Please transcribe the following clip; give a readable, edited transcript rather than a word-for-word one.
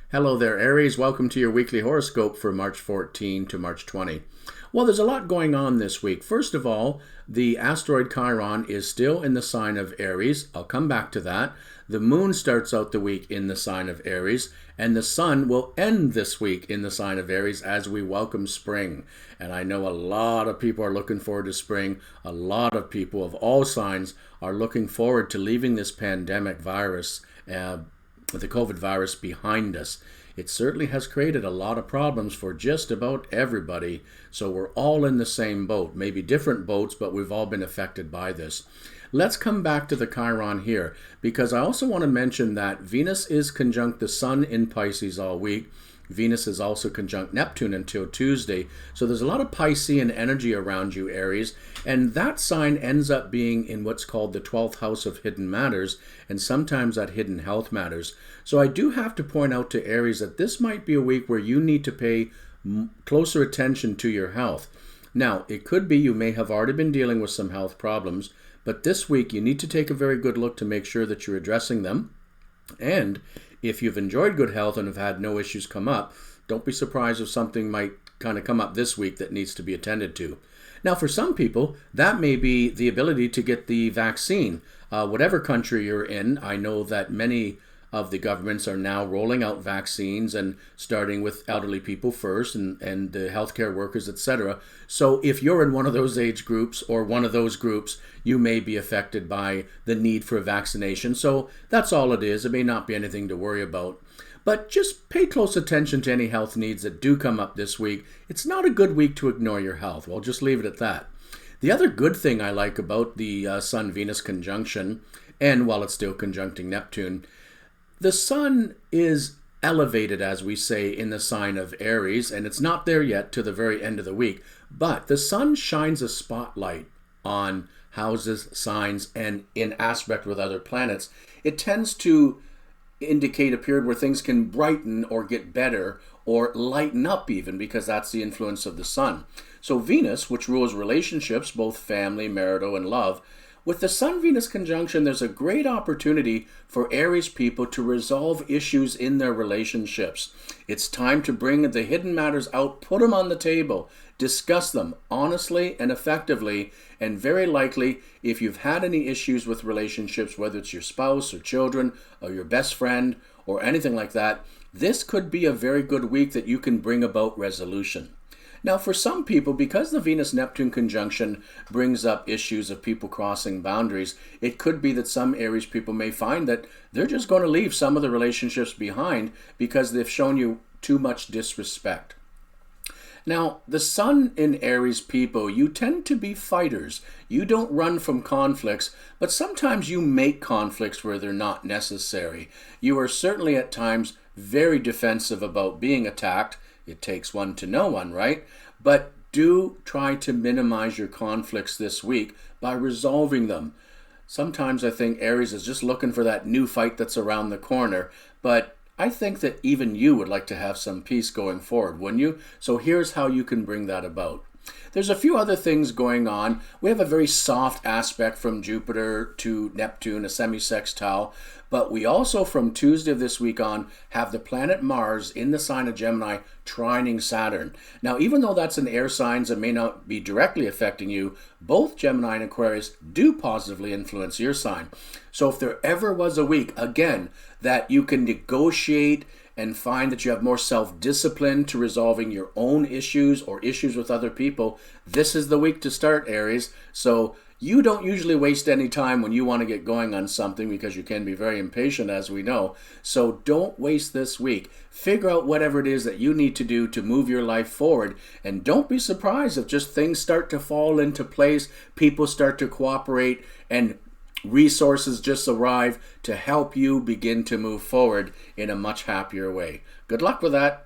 Hello there, Aries. Welcome to your weekly horoscope for March 14 to March 20. Well, there's a lot going on this week. First of all, the asteroid Chiron is still in the sign of Aries. I'll come back to that. The moon starts out the week in the sign of Aries, and the sun will end this week in the sign of Aries as we welcome spring. And I know a lot of people are looking forward to spring. A lot of people of all signs are looking forward to leaving this pandemic virus, the COVID virus, behind us. It certainly has created a lot of problems for just about everybody. So we're all in the same boat, maybe different boats, but we've all been affected by this. Let's come back to the Chiron here, because I also want to mention that Venus is conjunct the Sun in Pisces all week. Venus is also conjunct Neptune until Tuesday. So there's a lot of Piscean energy around you, Aries. And that sign ends up being in what's called the 12th house of hidden matters, and sometimes that hidden health matters. So I do have to point out to Aries that this might be a week where you need to pay closer attention to your health. Now, it could be you may have already been dealing with some health problems, but this week you need to take a very good look to make sure that you're addressing them. And if you've enjoyed good health and have had no issues come up, don't be surprised if something might kind of come up this week that needs to be attended to. Now, for some people, that may be the ability to get the vaccine. Whatever country you're in, I know that many of the governments are now rolling out vaccines and starting with elderly people first and the healthcare workers, etc. So if you're in one of those age groups or one of those groups, you may be affected by the need for a vaccination. So that's all it is. It may not be anything to worry about. But just pay close attention to any health needs that do come up this week. It's not a good week to ignore your health. We'll just leave it at that. The other good thing I like about the Sun-Venus conjunction, and while it's still conjuncting Neptune, the sun is elevated, as we say, in the sign of Aries, and it's not there yet to the very end of the week. But the sun shines a spotlight on houses, signs, and in aspect with other planets. It tends to indicate a period where things can brighten or get better or lighten up even, because that's the influence of the sun. So Venus, which rules relationships, both family, marital, and love, with the Sun-Venus conjunction, there's a great opportunity for Aries people to resolve issues in their relationships. It's time to bring the hidden matters out, put them on the table, discuss them honestly and effectively, and very likely, if you've had any issues with relationships, whether it's your spouse or children or your best friend or anything like that, this could be a very good week that you can bring about resolution. Now, for some people, because the Venus-Neptune conjunction brings up issues of people crossing boundaries, it could be that some Aries people may find that they're just going to leave some of the relationships behind because they've shown you too much disrespect. Now, the sun in Aries people, you tend to be fighters. You don't run from conflicts, but sometimes you make conflicts where they're not necessary. You are certainly at times very defensive about being attacked. It takes one to know one, right? But do try to minimize your conflicts this week by resolving them. Sometimes I think Aries is just looking for that new fight that's around the corner, but I think that even you would like to have some peace going forward, wouldn't you? So here's how you can bring that about. There's a few other things going on. We have a very soft aspect from Jupiter to Neptune, a semi-sextile, but we also, from Tuesday of this week on, have the planet Mars in the sign of Gemini trining Saturn. Now, even though that's an air signs that may not be directly affecting you, both Gemini and Aquarius do positively influence your sign. So if there ever was a week, again, that you can negotiate and find that you have more self-discipline to resolving your own issues or issues with other people, this is the week to start, Aries. So you don't usually waste any time when you want to get going on something, because you can be very impatient, as we know. So don't waste this week. Figure out whatever it is that you need to do to move your life forward. And don't be surprised if just things start to fall into place, people start to cooperate, and resources just arrive to help you begin to move forward in a much happier way. Good luck with that.